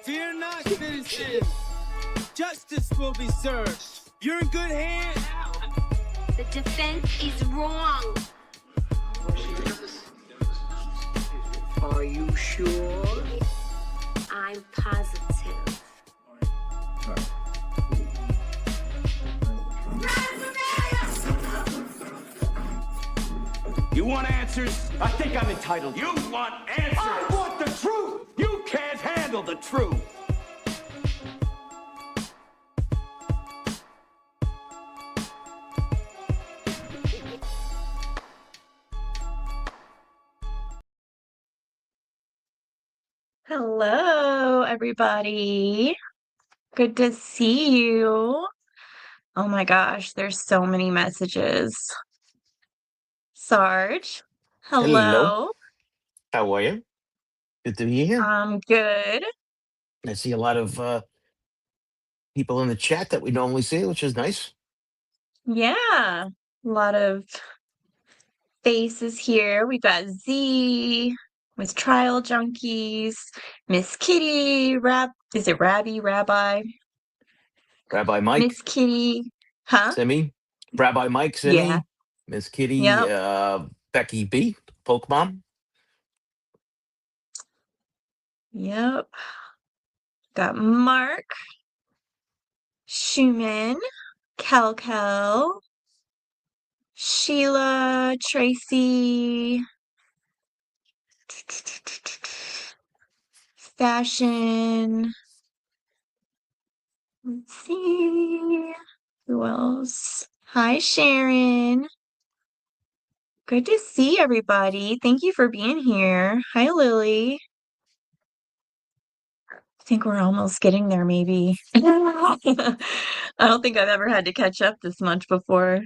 Fear not, citizens. Justice will be served. You're in good hands. The defense is wrong. Are you sure? I'm positive. You want answers? I think I'm entitled. You want answers? I want the truth! You can't handle the truth! Hello, everybody. Good to see you. Oh my gosh, there's so many messages. Sarge, Hello. hello. How are you? Good to be here. I'm good. I see a lot of people in the chat that we normally see, which is nice. Yeah, a lot of faces here. We got Z with Trial Junkies, Miss Kitty, is it Rabbi? Rabbi Mike, Miss Kitty, huh? Simi, Rabbi Mike, Yeah, Simi, Miss Kitty, yep, Becky B, Poke Mom. yep. Got Mark, Schumann, Kel, Sheila, Tracy, Fashion. Let's see. Who else? Hi, Sharon. Good to see everybody. Thank you for being here. Hi, Lily. I think we're almost getting there, maybe. I don't think I've ever had to catch up this much before.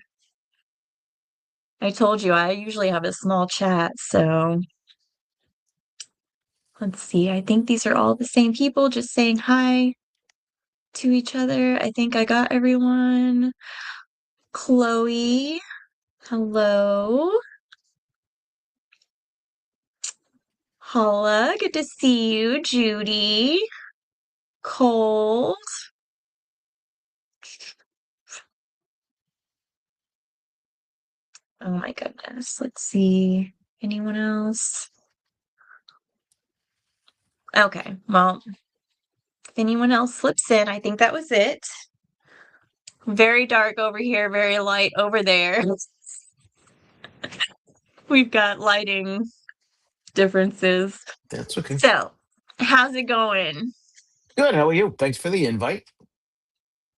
I told you I usually have a small chat, so let's see. I think these are all the same people just saying hi to each other. I think I got everyone. Chloe, hello. Holla, good to see you. Judy, Cold. Oh my goodness. Let's see. Anyone else? Okay, well, if anyone else slips in, I think that was it. Very dark over here, very light over there. We've got lighting differences. That's okay. So, how's it going? Good. How are you? Thanks for the invite.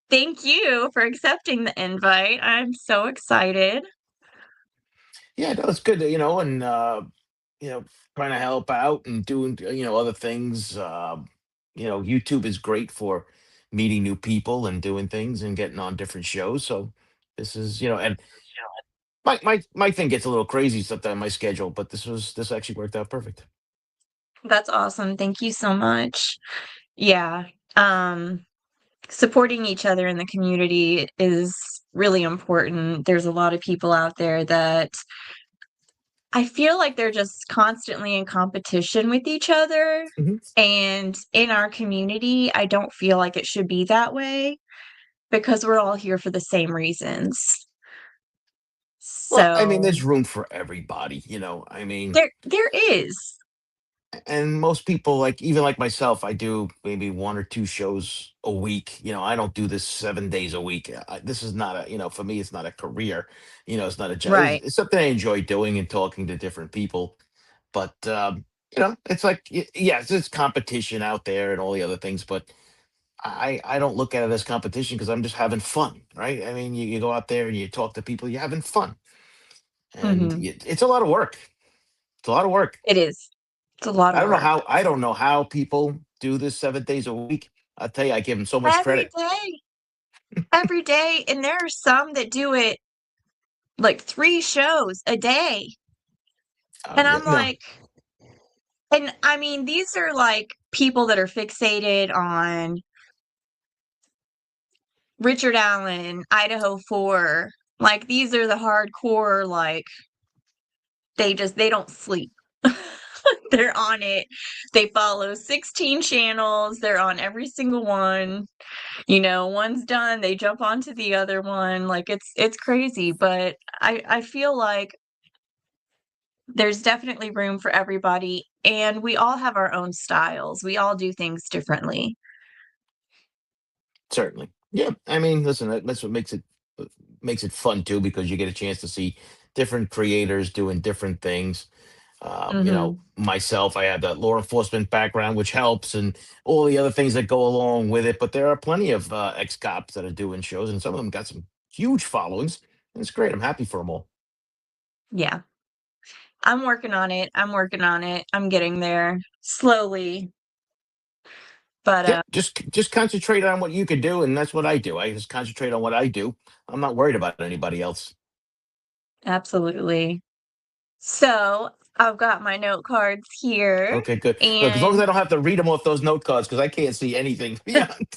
Thank you for accepting the invite. I'm so excited. Yeah, no, it's good. You know, trying to help out and doing other things. YouTube is great for meeting new people and doing things and getting on different shows. So this is and my thing gets a little crazy sometimes, my schedule, but this actually worked out perfect. That's awesome. Thank you so much. Yeah. Supporting each other in the community is really important. There's a lot of people out there that I feel like they're just constantly in competition with each other. Mhm. And in our community, I don't feel like it should be that way because we're all here for the same reasons. Well, I mean, So there's room for everybody, I mean, there is. and most people, like even like myself, I do maybe one or two shows a week. I don't do this 7 days a week. This is not for me, it's not a career. It's not a job. It's, Right. it's something I enjoy doing and talking to different people. But it's like yes, it's competition out there and all the other things, but I don't look at it as competition because I'm just having fun, right? I mean, you go out there and you talk to people, you're having fun, and Hmm. it's a lot of work. It's a lot of work. It is. It's a lot I of don't know work. how I don't know how people do this 7 days a week. I'll tell you, I give them so much Every credit. day. Every day. And there are some that do it like 3 shows a day. And Yeah, I'm no, like, and I mean, these are like people that are fixated on Richard Allen, Idaho 4. Like these are the hardcore, like they don't sleep. They're on it. They follow 16 channels. They're on every single one. One's done, they jump onto the other one. Like it's crazy, but I feel like there's definitely room for everybody, and we all have our own styles. We all do things differently. Certainly. Yeah. I mean, listen, that's what makes it fun too, because you get a chance to see different creators doing different things. Mhm. Myself, I have that law enforcement background, which helps, and all the other things that go along with it. But there are plenty of ex cops that are doing shows, and some of them got some huge followings. And it's great. I'm happy for them all. Yeah. I'm working on it. I'm working on it. I'm getting there slowly, but Yep. Just concentrate on what you can do, and that's what I do. I just concentrate on what I do. I'm not worried about anybody else. absolutely. So, I've got my note cards here, Okay, good. Look, as long as and I don't have to read them off those note cards, because I can't see anything beyond.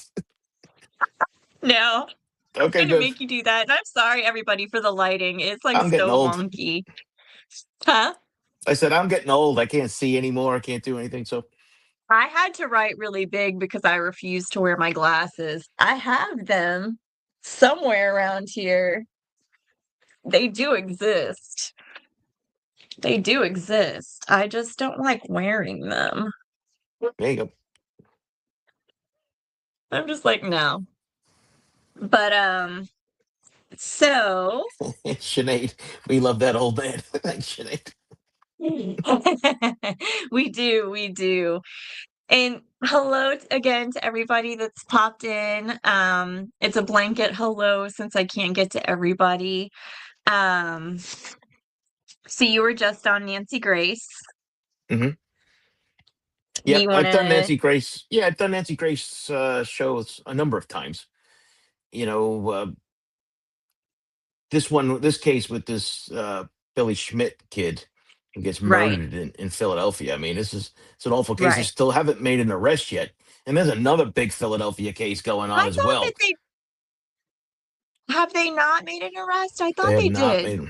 no, I'm Okay, gonna good. make you do that, and I'm sorry, everybody, for the lighting. It's, like, I'm getting so old. wonky. Huh? I said I'm getting old. I can't see anymore. I can't do anything. So I had to write really big because I refuse to wear my glasses. I have them somewhere around here. They do exist. They do exist. I just don't like wearing them. there you I'm just like, no. But so go. Sinead, we love that old man. Thanks, Sinead. we do. And hello again to everybody that's popped in. It's a blanket hello since I can't get to everybody. Um, so you were just on Nancy Grace. Hmm. Do Yep, you want I've done to? Nancy Grace. Yeah, I've done Nancy Grace shows a number of times. You know, this case with this Billy Schmidt kid who gets Right, murdered in Philadelphia. I mean, it's an awful case. They right. still haven't made an arrest yet, and there's another big Philadelphia case going on I as thought that well. they not made an arrest? I They thought have they not did. made.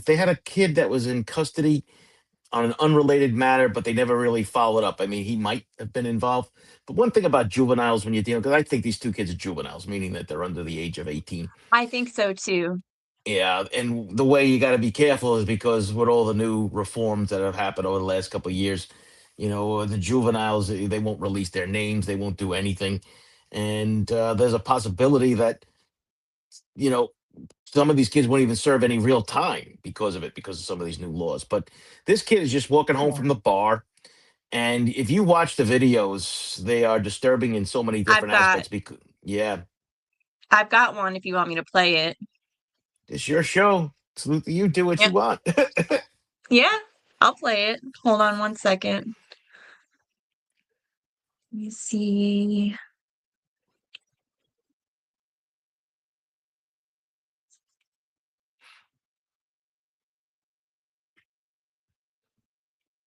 They had a kid that was in custody on an unrelated matter, but they never really followed up. I mean, he might have been involved. But one thing about juveniles when you're dealing, because I think these two kids are juveniles, meaning that they're under the age of 18. I think so too. Yeah, and the way you got to be careful is because with all the new reforms that have happened over the last couple of years, the juveniles, they won't release their names, they won't do anything, and there's a possibility that you know some of these kids won't even serve any real time because of some of these new laws. But this kid is just walking home Yeah. from the bar, and if you watch the videos, they are disturbing in so many I've different got aspects. Because yeah, I've got one if you want me to play it. it's your show. Absolutely, you do what Yeah. you want. Yeah, I'll play it. Hold on one second. Let me see.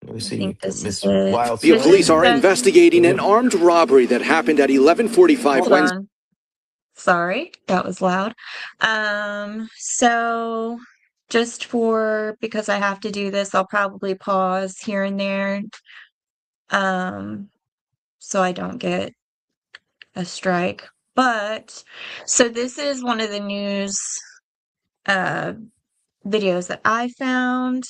Let me I see, think this is Miss it. Wild The This Side. police is are just investigating Here an we armed robbery that happened at 11:45 hold Wednesday. on. Sorry, that was loud. So just because I have to do this, I'll probably pause here and there, um, so I don't get a strike. But so this is one of the news uh videos that I found.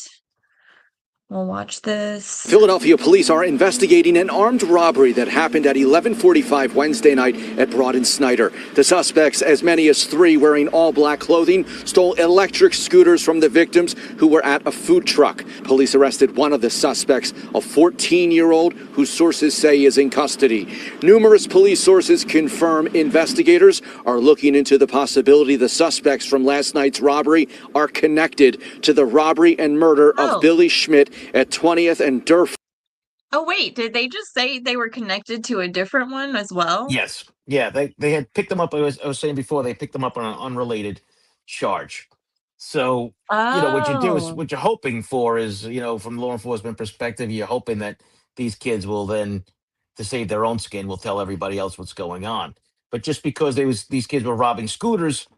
We'll watch this. Philadelphia police are investigating an armed robbery that happened at 11:45 Wednesday night at Broad and Snyder. The suspects, as many as three wearing all black clothing, stole electric scooters from the victims who were at a food truck. Police arrested one of the suspects, a 14-year-old whose sources say is in custody. Numerous police sources confirm investigators are looking into the possibility the suspects from last night's robbery are connected to the robbery and murder of Oh. Billy Schmidt at 20th and Durf. Oh, wait, did they just say they were connected to a different one as well? Yes. Yeah, they had picked them up. I was saying before, they picked them up on an unrelated charge. So, what you do is Oh. what you're hoping for is, from law enforcement perspective, you're hoping that these kids will then, to save their own skin, will tell everybody else what's going on. But just because these kids were robbing scooters,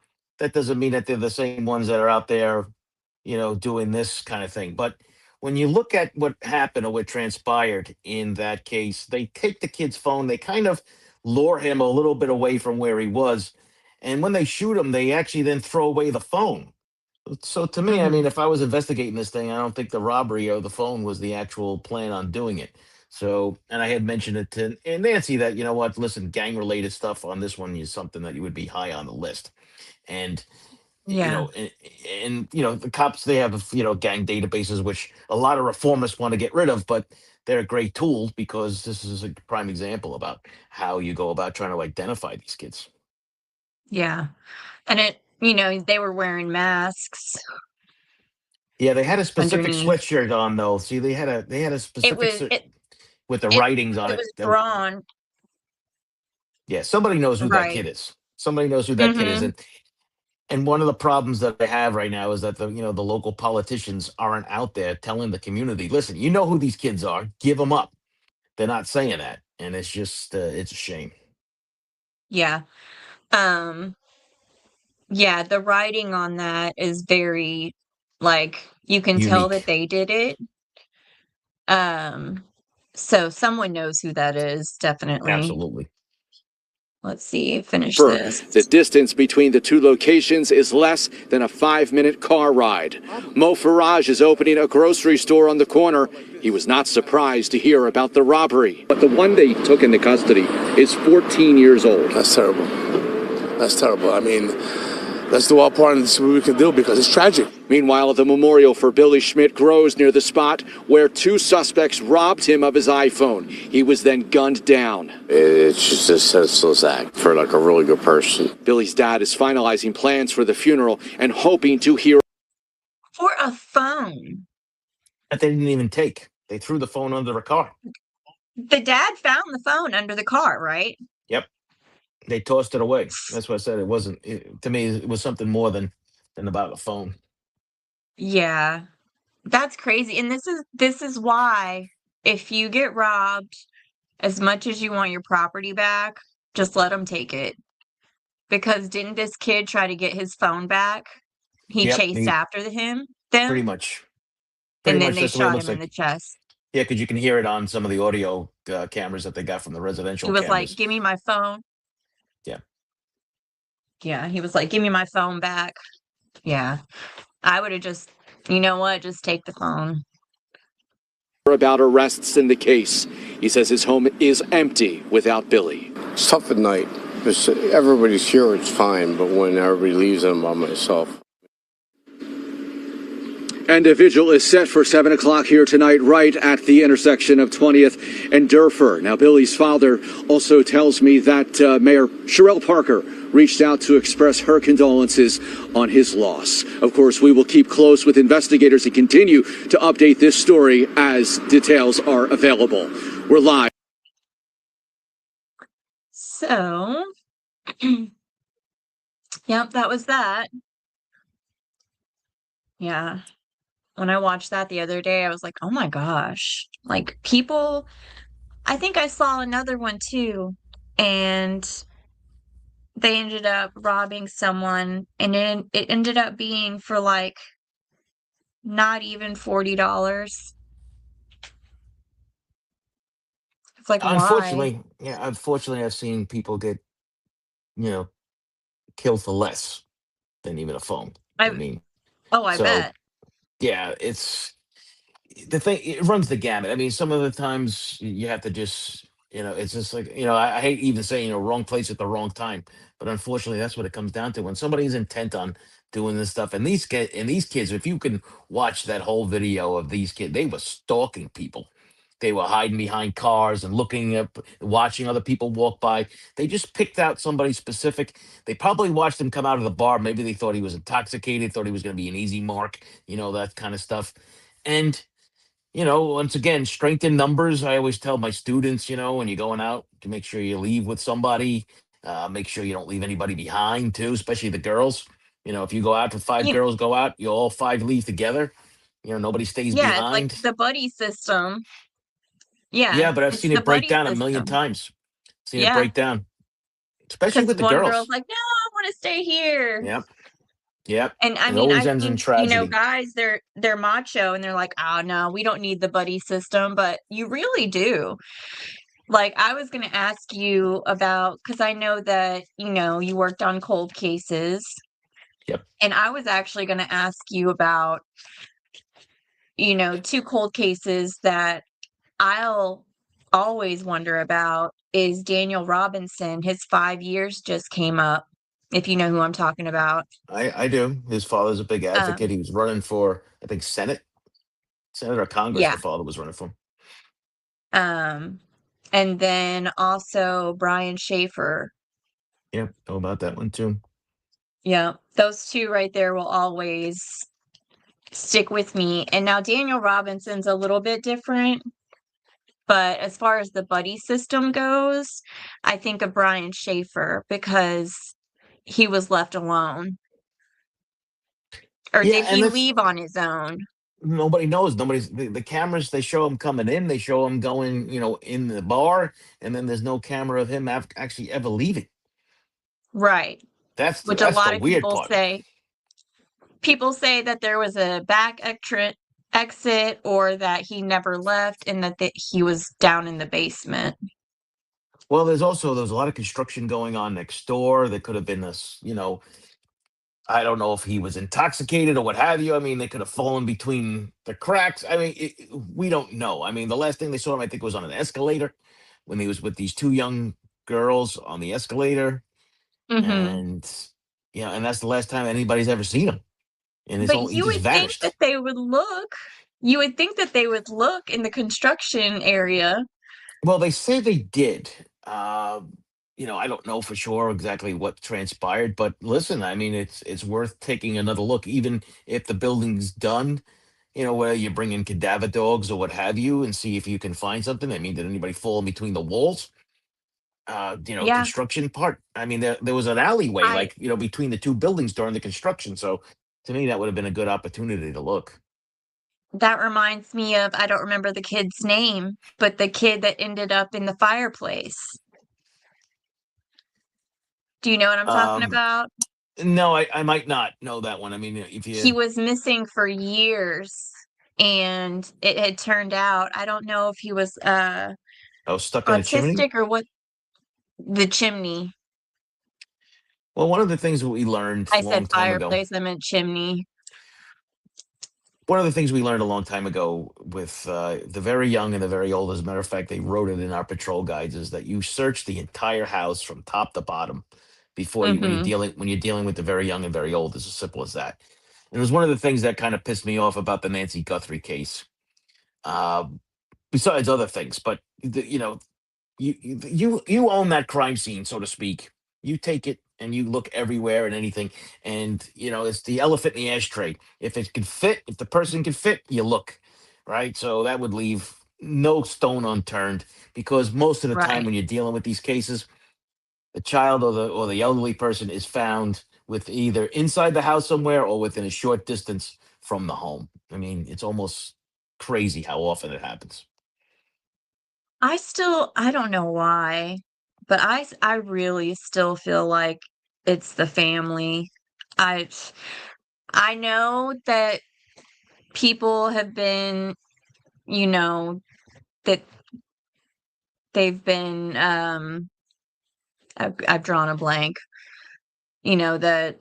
that doesn't mean that they're the same ones that are out there, doing this kind of thing. But when you look at what happened or what transpired in that case, they take the kid's phone, they kind of lure him a little bit away from where he was. And when they shoot him, they actually then throw away the phone. So to me, I Mhm. mean, if I was investigating this thing, I don't think the robbery or the phone was the actual plan on doing it. So, and I had mentioned it to and Nancy that, you know what, listen, gang related stuff on this one is something that you would be high on the list. And you Yeah. know, and you know, the cops they have gang databases which a lot of reformists want to get rid of, but they're a great tool because this is a prime example about how you go about trying to identify these kids. Yeah. And they were wearing masks Yeah, they had a specific underneath. sweatshirt on though. See, they had a It specific was it with the it writings on it it. was drawn, Yeah, somebody knows who that right. kid is. Somebody knows who that kid is, Mhm. and one of the problems that they have right now is that the local politicians aren't out there telling the community, listen, you know who these kids are, give them up. They're not saying that, and it's just it's a shame. Yeah. Um, yeah, the writing on that is very, like, you can tell that Unique, they did it. Um, so someone knows who that is, definitely. absolutely. Let's see, finish The this. distance between the two locations is less than a 5-minute car ride. Mo Faraj is opening a grocery store on the corner. He was not surprised to hear about the robbery. But the one they took into custody is 14 years old. That's terrible. That's terrible. I mean, let's do our part and see what we can do because it's tragic. Meanwhile, the memorial for Billy Schmidt grows near the spot where two suspects robbed him of his iPhone. He was then gunned down. It's just a senseless act for like a really good person. Billy's dad is finalizing plans for the funeral and hoping to hear. For a phone. That they didn't even take. They threw the phone under a car. The dad found the phone under the car, right? Yep, they tossed it away. That's what I said. It wasn't to me. It was something more than about a phone. Yeah. That's crazy. And this is why if you get robbed, as much as you want your property back, just let them take it. Because didn't this kid try to get his phone back? He Yep, chased after pretty them, much, pretty and then much. they That's the way it shot looks him in the like. chest. Yeah, because you can hear it on some of the audio cameras that they got from the He residential was like, cameras. "Give me my phone." Yeah. Yeah, he was like, "Give me my phone back." Yeah. I would have just, you know what? Just take the phone. About arrests in the case. He says his home is empty without Billy. It's tough at night. Everybody's here, it's fine, but when everybody leaves, I'm by myself. And a vigil is set for 7 o'clock here tonight, right at the intersection of 20th and Durfur. Now, Billy's father also tells me that Mayor Sherelle Parker reached out to express her condolences on his loss. Of course, we will keep close with investigators and continue to update this story as details are available. We're live. So, yep, that was that. Yeah. When I watched that the other day, I was like, "Oh my gosh." Like people I think I saw another one too, and they ended up robbing someone, and it ended up being for like not even $40. It's like, why? Unfortunately, yeah, unfortunately, I've seen people get you know killed for less than even a phone. I I mean, Oh, I so bet. yeah, it's the thing. It runs the gamut. I mean, some of the times you have to just it's just like I hate even saying wrong place at the wrong time, but unfortunately, that's what it comes down to when somebody's intent on doing this stuff. And these kids, if you can watch that whole video of these kids, they were stalking people. They were hiding behind cars and looking up, watching other people walk by. They just picked out somebody specific. They probably watched him come out of the bar. Maybe they thought he was intoxicated, thought he was going to be an easy mark, that kind of stuff. And once again, strength in numbers. I always tell my students, when you're going out, to make sure you leave with somebody. Make sure you don't leave anybody behind, too, especially the girls. If you go out with five You girls, go out, you all five leave together. Nobody stays Yeah, it's like behind. the buddy system. Yeah, Yeah, but I've it's seen the it break buddy down a million system. times. Seen it Yeah, break down, especially because with the one girl's girls. like, "No, I wanna stay here." Yep. Yep. And I It mean, always I ends in think, tragedy. guys, they're macho and they're like, "Oh, no, we don't need the buddy system," but you really do. Like, I was gonna ask you about, because I know that, you worked on cold cases, Yep. and I was actually gonna ask you about, 2 cold cases that I'll always wonder about is Daniel Robinson. His 5 years just came up, if you know who I'm talking about. I do. His father's a big advocate. Um, He was running for, I think, Senate or Congress. yeah. The father was running for. Um, and then also Brian Schaefer. Yep. Know about that one too. Yeah, those 2 right there will always stick with me. And now Daniel Robinson's a little bit different, but as far as the buddy system goes, I think of Brian Schaefer because he was left alone. Or Yeah, did and he that's leave on his own? nobody knows. The cameras, they show him coming in, they show him going, in the bar, and then there's no camera of him actually ever leaving. Right. Which a That's the lot of weird part. people say that there was a back exit or that he never left and that he was down in the basement. Well, there's a lot of construction going on next door. There could have been this, I don't know if he was intoxicated or what have you. I mean, they could have fallen between the cracks. I mean, we don't know. I mean, the last thing they saw him, I think, was on an escalator when he was with these two young girls on the escalator, Mhm. and and that's the last time anybody's ever seen him. And But he you just would think that vanished. they would look. You would think that they would look in the construction area. Well, they say they did. I don't know for sure exactly what transpired, but listen, I mean, it's worth taking another look, even if the building's done. Where you bring in cadaver dogs or what have you, and see if you can find something. I mean, did anybody fall in between the walls? Yeah, Construction part. I mean, there was an alleyway, I like between the two buildings during the construction. So, to me, that would have been a good opportunity to look. that reminds me of, I don't remember the kid's name, but the kid that ended up in the fireplace. Do you know what I'm talking Um, about? no, I might not know that one. I mean, if He you was missing for years, and it had turned out, I don't know if he was, I was stuck in a chimney. autistic or what. The chimney. Well, one of the things that we learned I a said long time ago, fireplace, I meant chimney. one of the things we learned a long time ago with the very young and the very old, as a matter of fact, they wrote it in our patrol guides, is that you search the entire house from top to bottom before you Mhm. when you're dealing with the very young and very old. It's as simple as that. And it was one of the things that kind of pissed me off about the Nancy Guthrie case, uh, besides other things. But you own that crime scene, so to speak. You take it and you look everywhere and anything, and it's the elephant in the ashtray. If it can fit, if the person can fit, you look, right. So that would leave no stone unturned, because most of the time Right. when you're dealing with these cases, the child or the elderly person is found with either inside the house somewhere or within a short distance from the home. I mean, it's almost crazy how often it happens. I don't know why, but I really still feel like it's the family. I I know that people have been, you know, that they've been, I've drawn a blank, that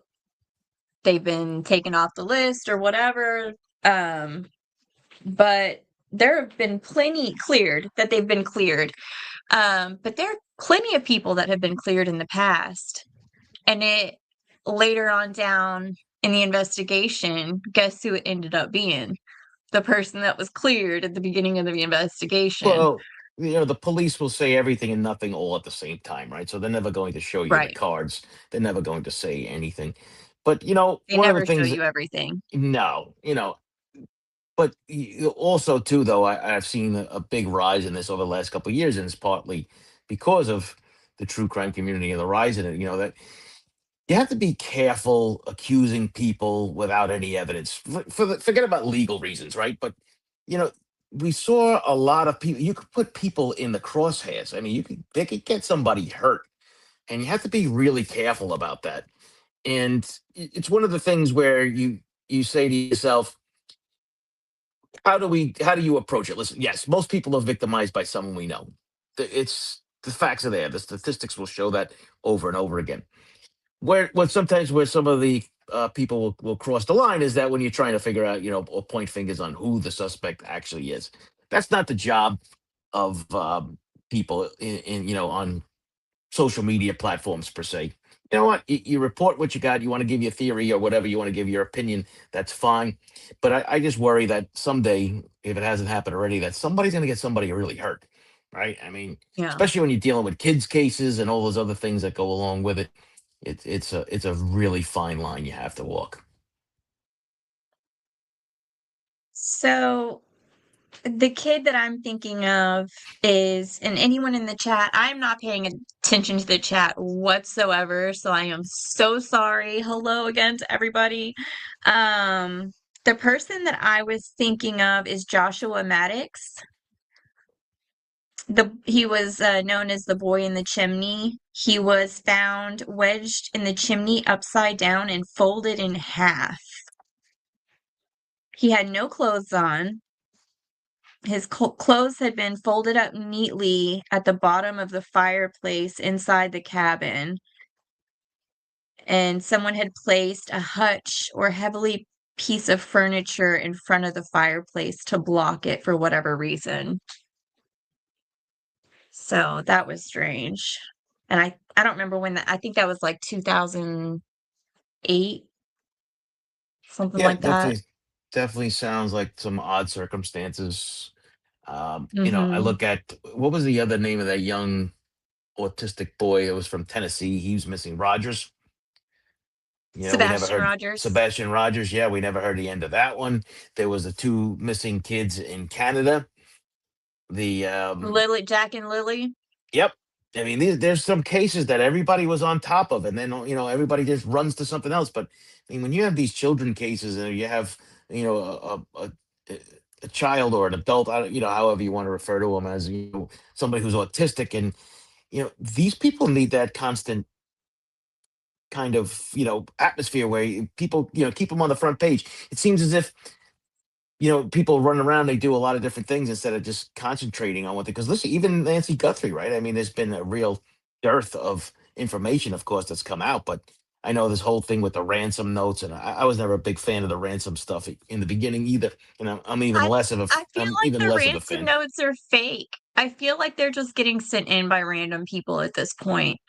they've been taken off the list or whatever, um, but there have been plenty cleared that they've been cleared. But there are plenty of people that have been cleared in the past. And it later on down in the investigation, guess who it ended up being? The person that was cleared at the beginning of the investigation. Well, the police will say everything and nothing all at the same time, right? So they're never going to show you the Right. cards. They're never going to say anything. But They one of the never show things, you everything. no, but also too, though, I've seen a big rise in this over the last couple of years, and it's partly because of the true crime community and the rise in it. That you have to be careful accusing people without any evidence. Forget about legal reasons, right? But you know, we saw a lot of people. You could put people in the crosshairs. I mean, they could get somebody hurt, and you have to be really careful about that. And it's one of the things where you say to yourself, how do you approach it? Listen, yes, most people are victimized by someone we know. It's the facts are there. The statistics will show that over and over again. Where some of the people will cross the line is that when you're trying to figure out, or point fingers on who the suspect actually is. That's not the job of people on social media platforms per se. You know what? You report what you got. You want to give your theory or whatever you want to give your opinion. That's fine. But I just worry that someday, if it hasn't happened already, that somebody's going to get somebody really hurt. Right? I mean, Yeah. especially when you're dealing with kids' cases and all those other things that go along with it. It's a really fine line you have to walk. So the kid that I'm thinking of is, and anyone in the chat, I'm not paying attention to the chat whatsoever, so I am so sorry. Hello again to everybody. Um, the person that I was thinking of is Joshua Maddox. He was known as the boy in the chimney. He was found wedged in the chimney upside down and folded in half. He had no clothes on. His clothes had been folded up neatly at the bottom of the fireplace inside the cabin, and someone had placed a hutch or heavily piece of furniture in front of the fireplace to block it for whatever reason. So that was strange. And I don't remember when I think that was like 2008, something Yeah, like that. definitely sounds like some odd circumstances. I Mhm. look at what was the other name of that young autistic boy that was from Tennessee. He was missing Rogers. We never Sebastian heard Rogers. Sebastian Rogers. Yeah, we never heard the end of that one. There was the two missing kids in Canada. The Jack and Lily. Yep. I mean, there's some cases that everybody was on top of, and then everybody just runs to something else. But I mean, when you have these children cases, and you have a child or an adult, however you want to refer to them as, somebody who's autistic, and these people need that constant kind of atmosphere where people keep them on the front page. It seems as if people run around, they do a lot of different things instead of just concentrating on what they, because listen, even Nancy Guthrie, right? I mean, there's been a real dearth of information, of course, that's come out, but I know this whole thing with the ransom notes, and I was never a big fan of the ransom stuff in the beginning either. I I feel I'm like even the less of a ransom fan. notes are fake. I feel like they're just getting sent in by random people at this point.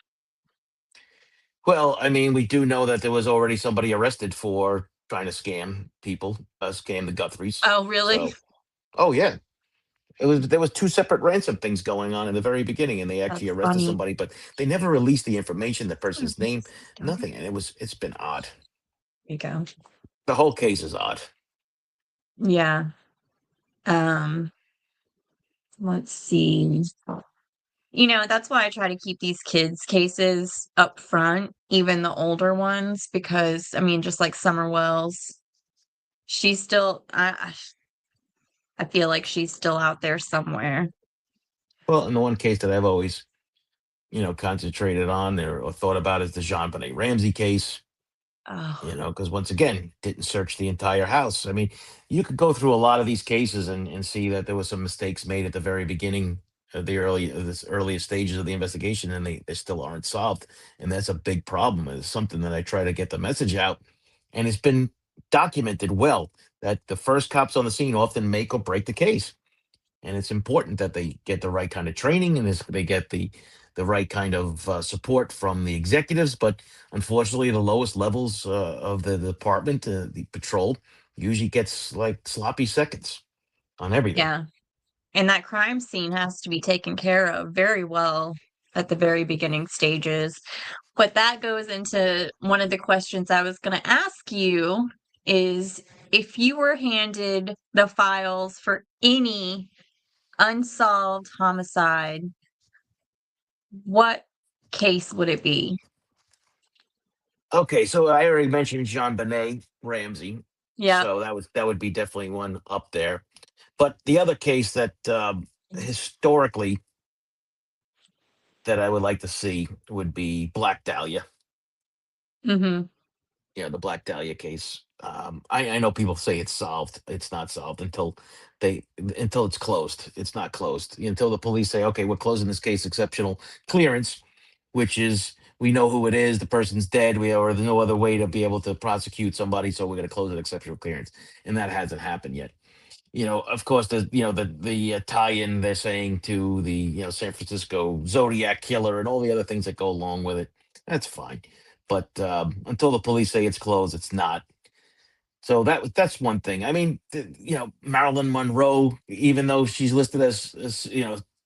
Well, I mean, we do know that there was already somebody arrested for trying to scam people, scam the Guthries. Oh, really? So, oh yeah, there was two separate ransom things going on in the very beginning, and they actually That's arrested funny. somebody, but they never released the information, the Hmm, person's this name, is done. There nothing. And it's been odd. you go. The whole case is odd. Yeah. Um, let's see. That's why I try to keep these kids' cases up front, even the older ones, because I mean, just like Summer Wells, she's still I feel like she's still out there somewhere. Well, in the one case that I've always concentrated on or thought about is the Jean Benet Ramsey case. Oh, Because once again, didn't search the entire house. I mean, you could go through a lot of these cases and see that there was some mistakes made at the very beginning of this earliest stages of the investigation, and they still aren't solved. And that's a big problem. It's something that I try to get the message out. And it's been documented well that the first cops on the scene often make or break the case. And it's important that they get the right kind of training, and they get the right kind of support from the executives. But unfortunately, the lowest levels of the department, the patrol, usually gets like sloppy seconds on everything. yeah. And that crime scene has to be taken care of very well at the very beginning stages. But that goes into one of the questions I was going to ask you is if you were handed the files for any unsolved homicide, what case would it be? Okay, so I already mentioned Jean Benet Ramsey, Yep. so that would be definitely one up there. But the other case that historically that I would like to see would be Black Dahlia. Mm-hmm. the Black Dahlia case. I know people say it's solved. It's not solved they until it's closed. It's not closed until the police say, okay, we're closing this case, exceptional clearance, which is we know who it is. The person's dead. Or there's no other way to be able to prosecute somebody, so we're going to close it, exceptional clearance, and that hasn't happened yet. Of course, the tie-in they're saying to the San Francisco Zodiac killer and all the other things that go along with it. That's fine, but until the police say it's closed, it's not. So that's one thing. I mean, Marilyn Monroe, even though she's listed as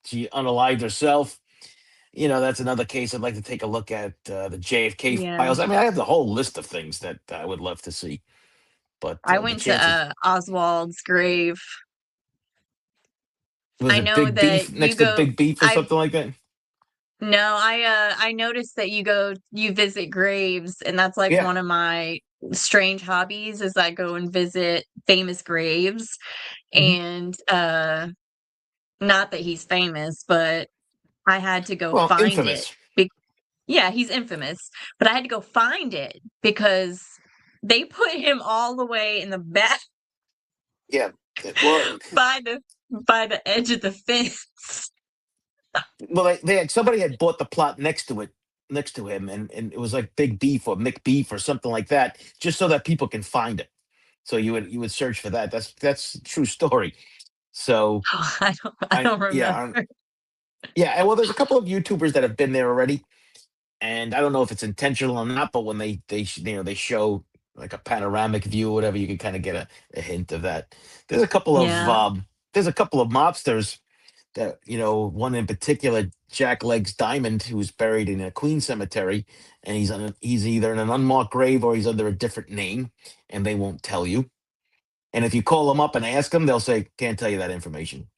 she unalived herself, that's another case I'd like to take a look at. The JFK Yeah. files. I mean, I have the whole list of things that I would love to see, but I the went to chances. Oswald's grave. Was I it know Big that Beef you next to go Big Beef or I something like that? no, I noticed that you visit graves, and that's like Yeah. one of my strange hobbies is I go and visit famous graves. Mhm. And not that he's famous, but I had to go Well, find it. infamous. Yeah, he's infamous, but I had to go find it because they put him all the way in the back Yeah. Well, by the edge of the fence. they had somebody had bought the plot next to him, and it was like Big Beef or McBeef or something like that, just so that people can find it. So you would search for that. That's a true story. So Oh, I don't yeah, remember. yeah. And well, there's a couple of YouTubers that have been there already, and I don't know if it's intentional or not, but when they show like a panoramic view or whatever, you can kind of get a hint of that. There's a couple of Yeah, mobsters that one in particular, Jack Legs Diamond, who's buried in a Queen cemetery, and he's either in an unmarked grave or he's under a different name, and they won't tell you. And if you call them up and ask them, they'll say can't tell you that information.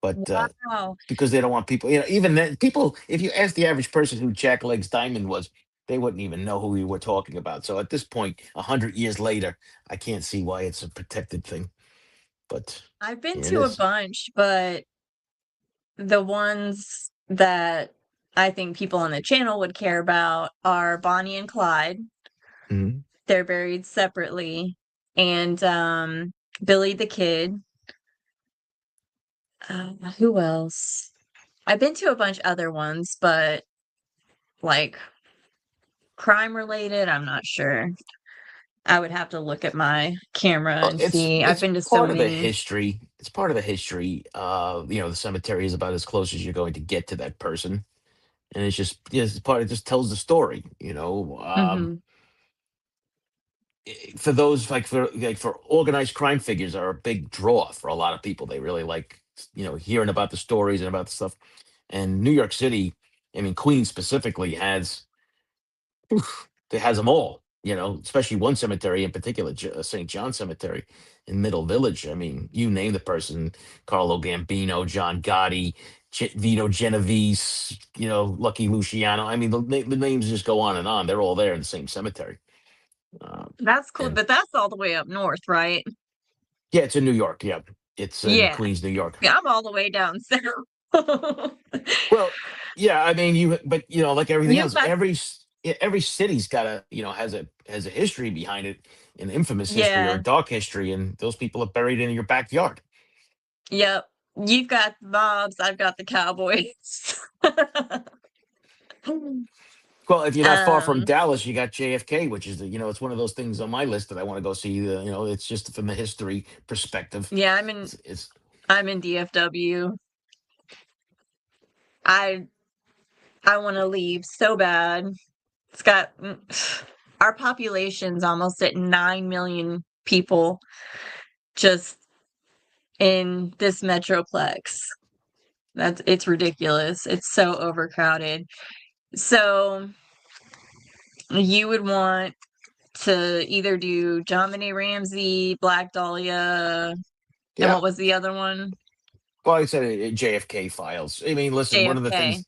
But wow. because they don't want people, even then, people, if you ask the average person who Jack Legs Diamond was, they wouldn't even know who we were talking about. So at this point, 100 years later, I can't see why it's a protected thing. But I've been here it to a is. bunch, but the ones that I think people on the channel would care about are Bonnie and Clyde. Mhm. They're buried separately. And Billy the Kid. Who else? I've been to a bunch other ones, but like crime related, I'm not sure. I would have to look at my camera Well, and it's see. I've it's been to so part of the many. history. It's part of the history. The cemetery is about as close as you're going to get to that person, and it's just it's part. It just tells the story. Mhm. For those for organized crime figures are a big draw for a lot of people. They really like hearing about the stories and about the stuff. And New York City, I mean Queens specifically has them all. Especially one cemetery in particular, St. John Cemetery in Middle Village. I mean, you name the person: Carlo Gambino, John Gotti, Vito Genovese, Lucky Luciano. I mean, the names just go on and on. They're all there in the same cemetery. Um, That's cool, and but that's all the way up north, right? yeah, it's in New York. Yeah, it's in Yeah. Queens, New York. Yeah, I'm all the way down south. Well, yeah, I mean, but like everything You've else, got every city's got has a history behind it, an infamous history or yeah, a dark history, and those people are buried in your backyard. yep. You've got the mobs, I've got the cowboys. Well, if you're not far from Um, Dallas, you got JFK, which is it's one of those things on my list that I want to go see. It's just from the history perspective. yeah, I'm in It's I'm in DFW. I I wanna leave so bad. It's got our population's almost at 9 million people just in this metroplex. It's ridiculous. It's so overcrowded. So you would want to either do John Benet Ramsey, Black Dahlia, and yeah. what was the other one? Well, I said JFK files. I mean, listen, one of the JFK. things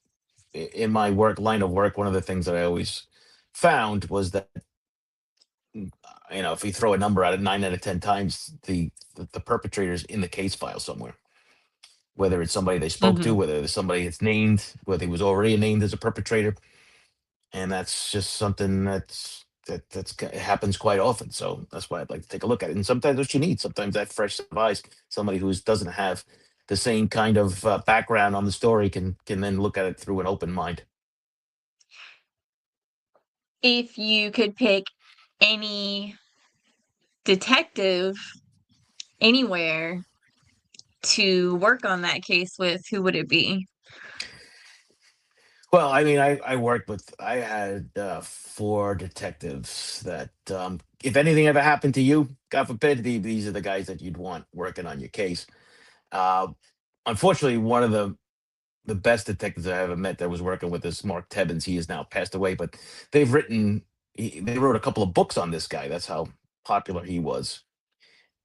in my line of work, one of the things that I always found was that if you throw a number at it, 9 out of 10 times, the perpetrator's in the case file somewhere. Whether it's somebody they spoke to, Mhm. whether it's somebody that's named, whether he was already named as a perpetrator, and that's just something that's it happens quite often. So that's why I'd like to take a look at it. And sometimes what you need, sometimes that fresh set of eyes, somebody who doesn't have the same kind of background on the story can then look at it through an open mind. If you could pick any detective anywhere to work on that case with, who would it be? Well, I mean, I had 4 detectives that, if anything ever happened to you, God forbid, these are the guys that you'd want working on your case. Uh, Unfortunately, one of the best detectives I ever met that was working with us, Mark Tebbins. He is now passed away, but they wrote a couple of books on this guy. That's how popular he was.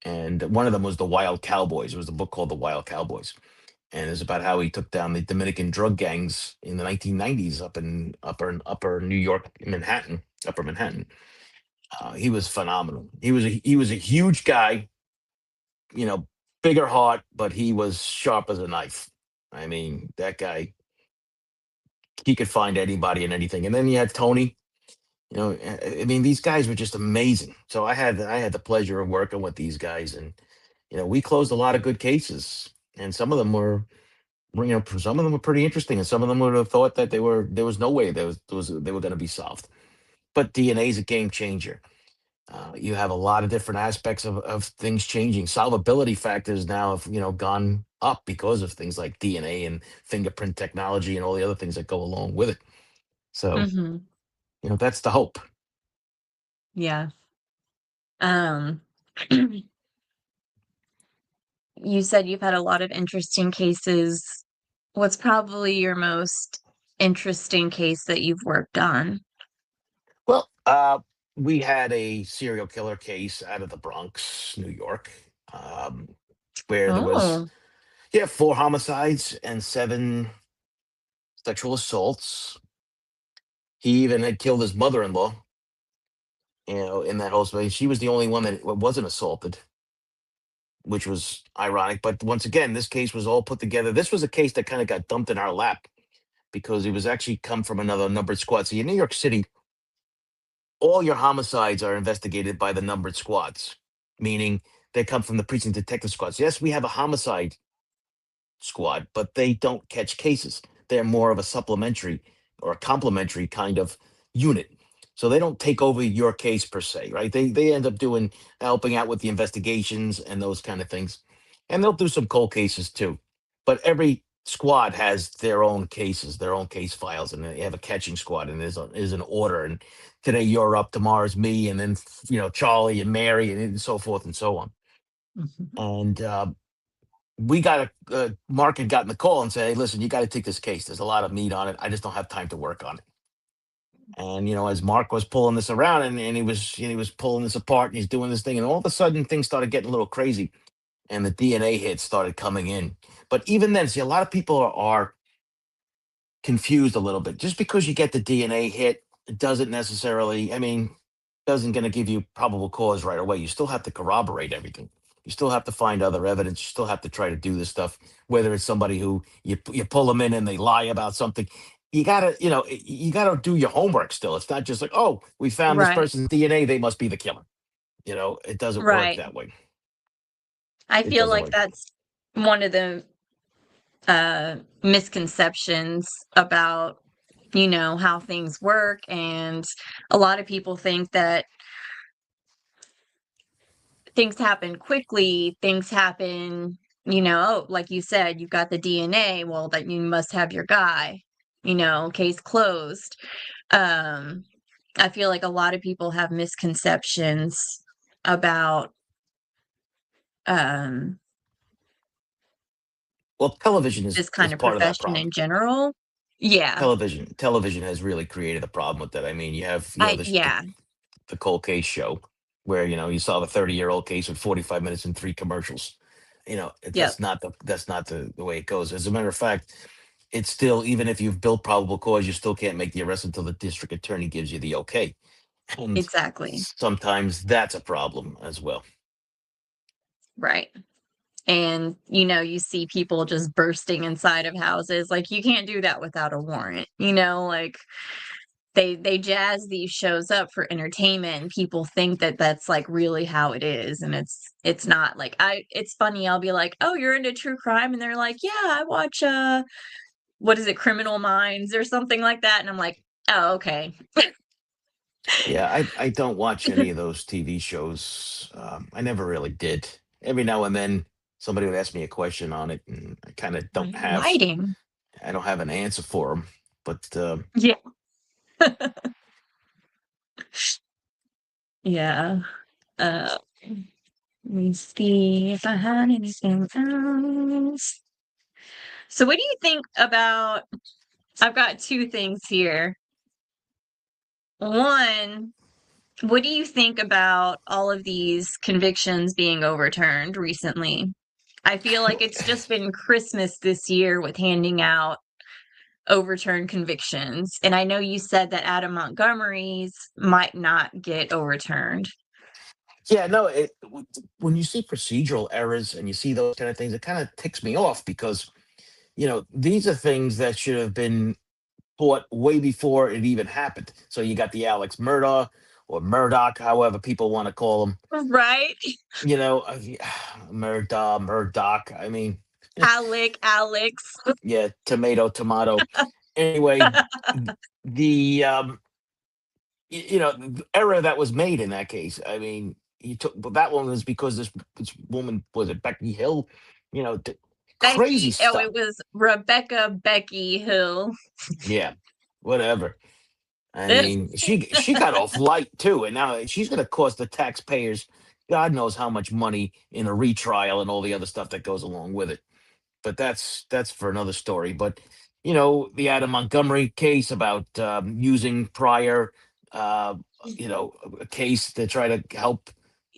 And one of them was The Wild Cowboys. It was a book called The Wild Cowboys, and it's about how he took down the Dominican drug gangs in the 1990s up in upper New York, Manhattan, upper Manhattan. He was phenomenal. He was a huge guy, you know, bigger heart, but he was sharp as a knife. I mean, that guy, he could find anybody and anything. And then you had Tony. I mean, these guys were just amazing. So I had the pleasure of working with these guys, and we closed a lot of good cases, and some of them were, some of them were pretty interesting, and some of them would have thought that there was no way they were going to be solved. But DNA is a game changer. You have a lot of different aspects of things changing. Solvability factors now have gone up because of things like DNA and fingerprint technology and all the other things that go along with it. So Mhm. that's the hope. Yeah. Um, you said you've had a lot of interesting cases. What's probably your most interesting case that you've worked on? Well, we had a serial killer case out of the Bronx, New York, um, where there was, Oh, yeah, 4 homicides and 7 sexual assaults. He even had killed his mother-in-law, in that whole space. She was the only one that wasn't assaulted, which was ironic. But once again, this case was all put together. This was a case that kind of got dumped in our lap because it was actually come from another numbered squad. See, in New York City, all your homicides are investigated by the numbered squads, meaning they come from the precinct detective squads. Yes, we have a homicide squad, but they don't catch cases. They're more of a supplementary or a complementary kind of unit. So they don't take over your case per se, right? They end up helping out with the investigations and those kind of things. And they'll do some cold cases too. But every squad has their own cases, their own case files, and they have a catching squad, and there's an order. And today you're up, tomorrow's me, and then Charlie and Mary, and so forth and so on. mhm. And we got Mark had gotten the call and said, "Hey, listen, you got to take this case. There's a lot of meat on it. I just don't have time to work on it." And as Mark was pulling this around, and he was pulling this apart, and he's doing this thing, and all of a sudden things started getting a little crazy, and the DNA hits started coming in. But even then, see, a lot of people are confused a little bit. Just because you get the DNA hit, it doesn't necessarily, I mean, doesn't going to give you probable cause right away. You still have to corroborate everything. You still have to find other evidence. You still have to try to do this stuff. Whether it's somebody who you pull them in and they lie about something, you gotta do your homework still. It's not just like, oh, we found this Right, person's DNA, they must be the killer. It doesn't work right. that way. I It feel doesn't like work. that's one of the misconceptions about, how things work. And a lot of people think that things happen quickly, things happen, oh, like you said, you got the DNA, well, that you must have your guy, case closed. Um, I feel like a lot of people have misconceptions about, um, Well, television is this kind of part of that profession problem. in general. Yeah. Television has really created a problem with that. I mean, you have Yeah. the cold case show where you solve a 30-year-old case in 45 minutes and 3 commercials. Yep. That's not the way it goes. As a matter of fact, it's still, even if you've built probable cause, you still can't make the arrest until the district attorney gives you the okay. And Exactly. sometimes that's a problem as well. Right. And, you see people just bursting inside of houses. Like, you can't do that without a warrant, like they jazz these shows up for entertainment, and people think that that's like really how it is, and it's not. Like it's funny, I'll be like, "Oh, you're into true crime?" And they're like, "Yeah, I watch what is it, Criminal Minds or something like that." And I'm like, "Oh, okay." Yeah, I don't watch any of those TV shows. I never really did. Every now and then somebody would ask me a question on it, and I kind of Why are don't you have hiding? I don't have an answer for them. But Yeah. Yeah. Uh, let me see if I had anything else. So what do you think about I've got two things here. One, what do you think about all of these convictions being overturned recently? I feel like it's just been Christmas this year with handing out overturned convictions. And I know you said that Adam Montgomery's might not get overturned. yeah, no, when you see procedural errors and you see those kind of things, it kind of ticks me off because these are things that should have been caught way before it even happened. So you got the Alex Murdaugh or Murdoch, however people want to call him. Right? Murdoch. I mean, Alex. yeah, tomato. Anyway, the the error that was made in that case. I mean, he took but that one was because this woman, was it Becky Hill? Crazy It stuff. was Rebecca Becky Hill. Yeah, whatever. I mean, she got off light too, and now she's going to cost the taxpayers God knows how much money in a retrial and all the other stuff that goes along with it. But that's for another story. But the Adam Montgomery case about using prior, uh, a case to try to help